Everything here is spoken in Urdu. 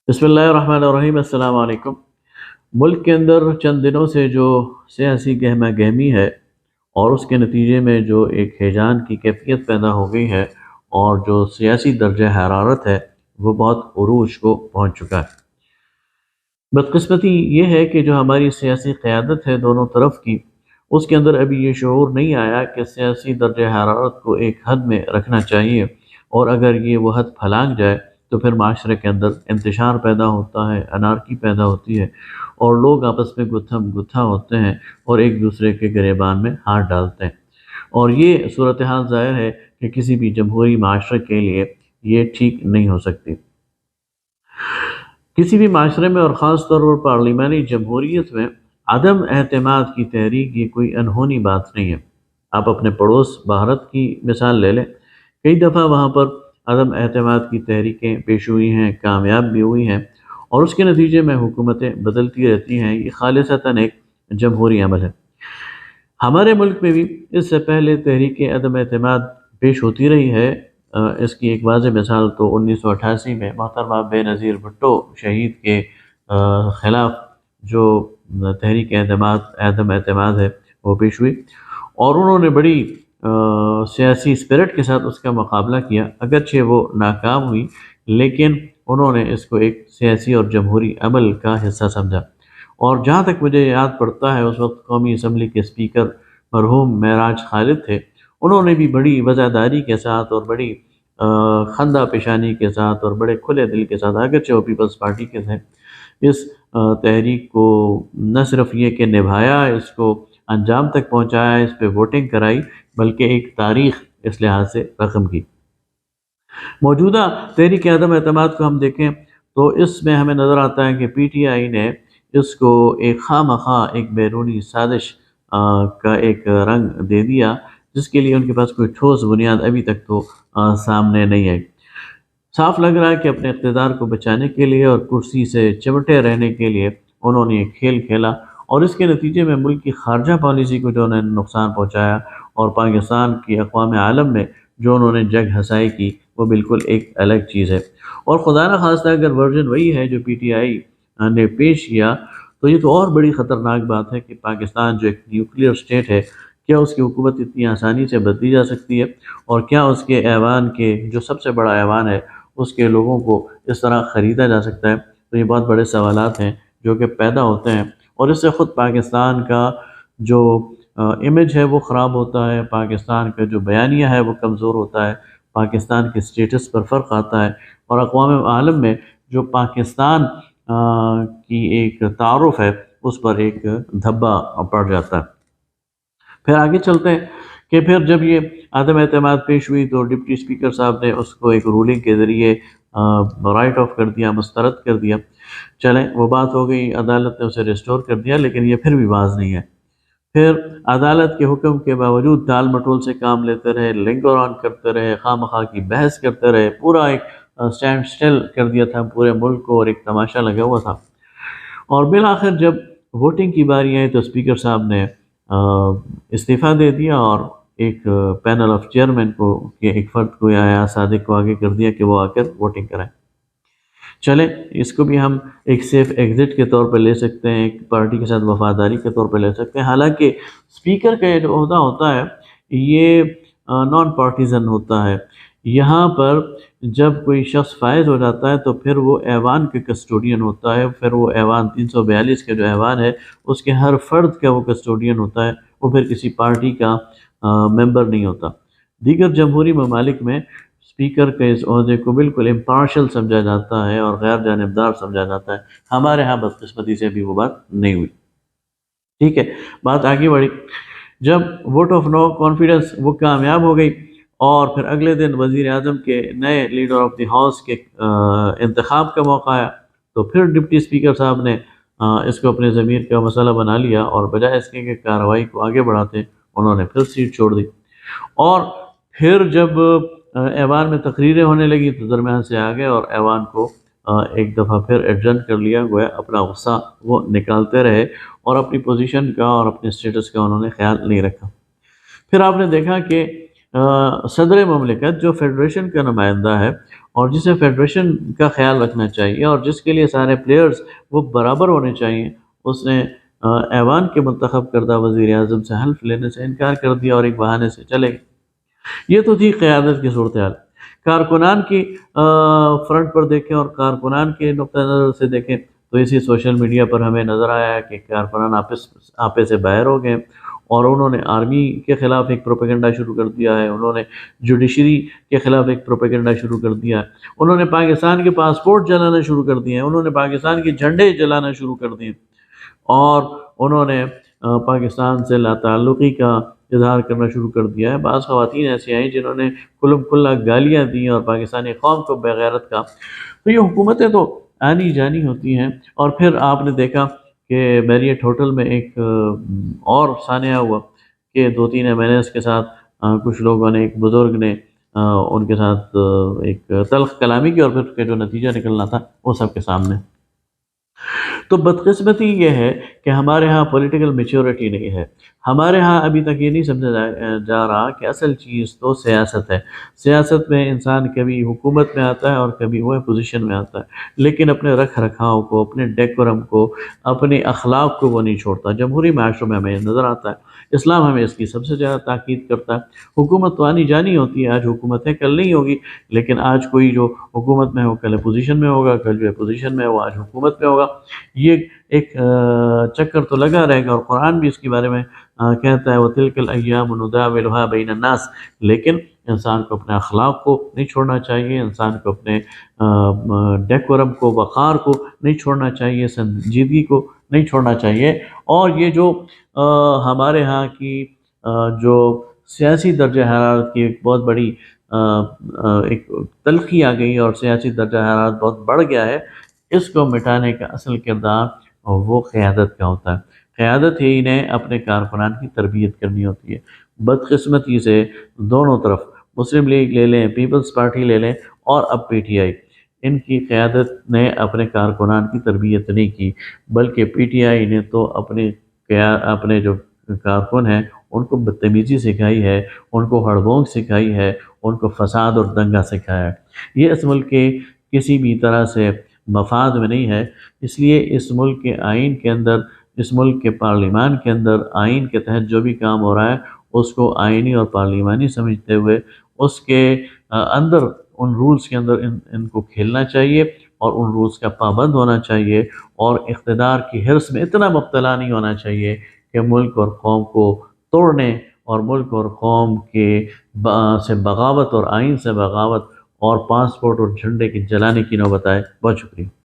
بسم اللہ الرحمن الرحیم۔ السلام علیکم۔ ملک کے اندر چند دنوں سے جو سیاسی گہمہ گہمی ہے اور اس کے نتیجے میں جو ایک ہیجان کی کیفیت پیدا ہو گئی ہے اور جو سیاسی درجہ حرارت ہے وہ بہت عروج کو پہنچ چکا ہے۔ بدقسمتی یہ ہے کہ جو ہماری سیاسی قیادت ہے دونوں طرف کی، اس کے اندر ابھی یہ شعور نہیں آیا کہ سیاسی درجہ حرارت کو ایک حد میں رکھنا چاہیے، اور اگر یہ وہ حد پھلانگ جائے تو پھر معاشرے کے اندر انتشار پیدا ہوتا ہے، انارکی پیدا ہوتی ہے، اور لوگ آپس میں گتھم گتھا ہوتے ہیں اور ایک دوسرے کے گریبان میں ہاتھ ڈالتے ہیں، اور یہ صورتحال ظاہر ہے کہ کسی بھی جمہوری معاشرے کے لیے یہ ٹھیک نہیں ہو سکتی۔ کسی بھی معاشرے میں اور خاص طور پر پارلیمانی جمہوریت میں عدم اعتماد کی تحریک یہ کوئی انہونی بات نہیں ہے۔ آپ اپنے پڑوس بھارت کی مثال لے لیں، کئی دفعہ وہاں پر عدم اعتماد کی تحریکیں پیش ہوئی ہیں، کامیاب بھی ہوئی ہیں، اور اس کے نتیجے میں حکومتیں بدلتی رہتی ہیں۔ یہ خالصتاً ایک جمہوری عمل ہے۔ ہمارے ملک میں بھی اس سے پہلے تحریک عدم اعتماد پیش ہوتی رہی ہے۔ اس کی ایک واضح مثال تو 1988 میں محترمہ بے نظیر بھٹو شہید کے خلاف جو تحریک عدم اعتماد ہے وہ پیش ہوئی، اور انہوں نے بڑی سیاسی اسپرٹ کے ساتھ اس کا مقابلہ کیا۔ اگرچہ وہ ناکام ہوئی، لیکن انہوں نے اس کو ایک سیاسی اور جمہوری عمل کا حصہ سمجھا، اور جہاں تک مجھے یاد پڑتا ہے اس وقت قومی اسمبلی کے اسپیکر مرحوم معراج خالد تھے۔ انہوں نے بھی بڑی وزاداری کے ساتھ اور بڑی خندہ پیشانی کے ساتھ اور بڑے کھلے دل کے ساتھ، اگرچہ وہ پیپلز پارٹی کے تھے، اس تحریک کو نہ صرف یہ کہ نبھایا، اس کو انجام تک پہنچایا، اس پہ ووٹنگ کرائی، بلکہ ایک تاریخ اس لحاظ سے رقم کی۔ موجودہ تحریک عدم اعتماد کو ہم دیکھیں تو اس میں ہمیں نظر آتا ہے کہ پی ٹی آئی نے اس کو ایک خواہ مخواہ ایک بیرونی سازش کا ایک رنگ دے دیا، جس کے لیے ان کے پاس کوئی ٹھوس بنیاد ابھی تک تو سامنے نہیں ہے۔ صاف لگ رہا ہے کہ اپنے اقتدار کو بچانے کے لیے اور کرسی سے چمٹے رہنے کے لیے انہوں نے یہ کھیل کھیلا، اور اس کے نتیجے میں ملک کی خارجہ پالیسی کو جو انہوں نے نقصان پہنچایا، اور پاکستان کی اقوام عالم میں جو انہوں نے جگ ہنسائی کی، وہ بالکل ایک الگ چیز ہے۔ اور خدا نہ خواستہ اگر ورژن وہی ہے جو پی ٹی آئی نے پیش کیا، تو یہ تو اور بڑی خطرناک بات ہے کہ پاکستان جو ایک نیوکلیئر سٹیٹ ہے، کیا اس کی حکومت اتنی آسانی سے بدلی جا سکتی ہے؟ اور کیا اس کے ایوان کے جو سب سے بڑا ایوان ہے اس کے لوگوں کو اس طرح خریدا جا سکتا ہے؟ تو یہ بہت بڑے سوالات ہیں جو کہ پیدا ہوتے ہیں، اور اس سے خود پاکستان کا جو امیج ہے وہ خراب ہوتا ہے، پاکستان کا جو بیانیہ ہے وہ کمزور ہوتا ہے، پاکستان کے سٹیٹس پر فرق آتا ہے، اور اقوام عالم میں جو پاکستان کی ایک تعارف ہے اس پر ایک دھبا پڑ جاتا ہے۔ پھر آگے چلتے ہیں کہ پھر جب یہ عدم اعتماد پیش ہوئی تو ڈپٹی اسپیکر صاحب نے اس کو ایک رولنگ کے ذریعے رائٹ آف کر دیا، مسترد کر دیا۔ چلیں وہ بات ہو گئی، عدالت نے اسے ریسٹور کر دیا، لیکن یہ پھر بھی باز نہیں ہے۔ پھر عدالت کے حکم کے باوجود ٹال مٹول سے کام لیتے رہے، لنگر آن کرتے رہے، خواہ مخواہ کی بحث کرتے رہے، پورا ایک اسٹینڈ سٹل کر دیا تھا پورے ملک کو، اور ایک تماشا لگا ہوا تھا۔ اور بالآخر جب ووٹنگ کی باری آئی تو اسپیکر صاحب نے استعفیٰ دے دیا، اور ایک پینل آف چیئرمین کو کہ ایک فرد کو یا صادق کو آگے کر دیا کہ وہ آ کر ووٹنگ کرائیں۔ چلیں اس کو بھی ہم ایک سیف ایگزٹ کے طور پہ لے سکتے ہیں، ایک پارٹی کے ساتھ وفاداری کے طور پہ لے سکتے ہیں۔ حالانکہ اسپیکر کا یہ جو عہدہ ہوتا ہے یہ نان پارٹیزن ہوتا ہے۔ یہاں پر جب کوئی شخص فائز ہو جاتا ہے تو پھر وہ ایوان کے کسٹوڈین ہوتا ہے، پھر وہ ایوان 342 کے جو ایوان ہے اس کے ہر فرد کا وہ کسٹوڈین ہوتا ہے، وہ پھر کسی پارٹی کا ممبر نہیں ہوتا۔ دیگر جمہوری ممالک میں اسپیکر کے اس عہدے کو بالکل امپارشل سمجھا جاتا ہے اور غیر جانبدار سمجھا جاتا ہے۔ ہمارے ہاں بدقسمتی سے بھی وہ بات نہیں ہوئی۔ ٹھیک ہے، بات آگے بڑھی، جب ووٹ آف نو کانفیڈنس وہ کامیاب ہو گئی، اور پھر اگلے دن وزیر اعظم کے نئے لیڈر آف دی ہاؤس کے انتخاب کا موقع آیا، تو پھر ڈپٹی اسپیکر صاحب نے اس کو اپنے ضمیر کا مسئلہ بنا لیا، اور بجائے اس کے کہ کارروائی کو آگے بڑھاتے انہوں نے پھر سیٹ چھوڑ دی۔ اور پھر جب ایوان میں تقریریں ہونے لگی تو درمیان سے آ گئے اور ایوان کو ایک دفعہ پھر ایڈجن کر لیا، گویا اپنا غصہ وہ نکالتے رہے، اور اپنی پوزیشن کا اور اپنے سٹیٹس کا انہوں نے خیال نہیں رکھا۔ پھر آپ نے دیکھا کہ صدر مملکت جو فیڈریشن کا نمائندہ ہے اور جسے فیڈریشن کا خیال رکھنا چاہیے اور جس کے لیے سارے پلیئرز وہ برابر ہونے چاہیے، اس نے ایوان کے منتخب کردہ وزیر اعظم سے حلف لینے سے انکار کر دیا اور ایک بہانے سے چلے گئے۔ یہ تو تھی قیادت کی صورتحال۔ کارکنان کی فرنٹ پر دیکھیں اور کارکنان کے نقطہ نظر سے دیکھیں تو اسی سوشل میڈیا پر ہمیں نظر آیا ہے کہ کارکنان آپے سے باہر ہو گئے اور انہوں نے آرمی کے خلاف ایک پروپیگنڈا شروع کر دیا ہے، انہوں نے جوڈیشری کے خلاف ایک پروپیگنڈا شروع کر دیا ہے، انہوں نے پاکستان کے پاسپورٹ جلانا شروع کر دیے ہیں، انہوں نے پاکستان کے جھنڈے جلانا شروع کر دیے اور انہوں نے پاکستان سے لا تعلقی کا اظہار کرنا شروع کر دیا ہے۔ بعض خواتین ایسی آئیں جنہوں نے کھلم کھلا گالیاں دیں اور پاکستانی قوم کو بغیرت کا۔ تو یہ حکومتیں تو آنی جانی ہوتی ہیں۔ اور پھر آپ نے دیکھا کہ میریٹ ہوٹل میں ایک اور سانحہ ہوا کہ 2-3 MNAs کے ساتھ کچھ لوگوں نے، ایک بزرگ نے ان کے ساتھ ایک تلخ کلامی کی اور پھر کے جو نتیجہ نکلنا تھا وہ سب کے سامنے۔ تو بدقسمتی یہ ہے کہ ہمارے ہاں پولیٹیکل میچورٹی نہیں ہے، ہمارے ہاں ابھی تک یہ نہیں سمجھا جا رہا کہ اصل چیز تو سیاست ہے۔ سیاست میں انسان کبھی حکومت میں آتا ہے اور کبھی وہ پوزیشن میں آتا ہے، لیکن اپنے رکھ رکھاؤ کو، اپنے ڈیکورم کو، اپنے اخلاق کو وہ نہیں چھوڑتا۔ جمہوری معاشروں میں ہمیں نظر آتا ہے، اسلام ہمیں اس کی سب سے زیادہ تاکید کرتا ہے۔ حکومت تو آنی جانی ہوتی ہے، آج حکومت ہے کل نہیں ہوگی، لیکن آج کوئی جو حکومت میں ہو کل اپوزیشن میں ہوگا، کل جو اپوزیشن میں ہو آج حکومت میں ہوگا۔ یہ ایک چکر تو لگا رہے گا اور قرآن بھی اس کے بارے میں کہتا ہے وَتِلْكَ الْأَيَّامُ نُدَاوِلُهَا بَيْنَ النَّاسِ۔ لیکن انسان کو اپنے اخلاق کو نہیں چھوڑنا چاہیے، انسان کو اپنے ڈیکورم کو، وقار کو نہیں چھوڑنا چاہیے، سنجیدگی کو نہیں چھوڑنا چاہیے۔ اور یہ جو ہمارے ہاں کی جو سیاسی درجہ حرارت کی ایک بہت بڑی ایک تلخی آ گئی اور سیاسی درجہ حرارت بہت بڑھ گیا ہے، اس کو مٹانے کا اصل کردار وہ قیادت کا ہوتا ہے۔ قیادت ہی انہیں اپنے کارکنان کی تربیت کرنی ہوتی ہے۔ بدقسمتی سے دونوں طرف مسلم لیگ لے لیں، پیپلز پارٹی لے لیں اور اب پی ٹی آئی، ان کی قیادت نے اپنے کارکنان کی تربیت نہیں کی، بلکہ پی ٹی آئی نے تو اپنے جو کارکن ہیں ان کو بدتمیزی سکھائی ہے، ان کو ہڑبونک سکھائی ہے، ان کو فساد اور دنگا سکھایا ہے۔ یہ اس ملک کے کسی بھی طرح سے مفاد میں نہیں ہے، اس لیے اس ملک کے آئین کے اندر، اس ملک کے پارلیمان کے اندر آئین کے تحت جو بھی کام ہو رہا ہے اس کو آئینی اور پارلیمانی سمجھتے ہوئے اس کے اندر، ان رولز کے اندر ان کو کھیلنا چاہیے اور ان رولز کا پابند ہونا چاہیے اور اقتدار کی حرص میں اتنا مبتلا نہیں ہونا چاہیے کہ ملک اور قوم کو توڑنے اور ملک اور قوم کے سے بغاوت اور آئین سے بغاوت اور پاسپورٹ اور جھنڈے کے جلانے کی نوبت آئے۔ بہت شکریہ۔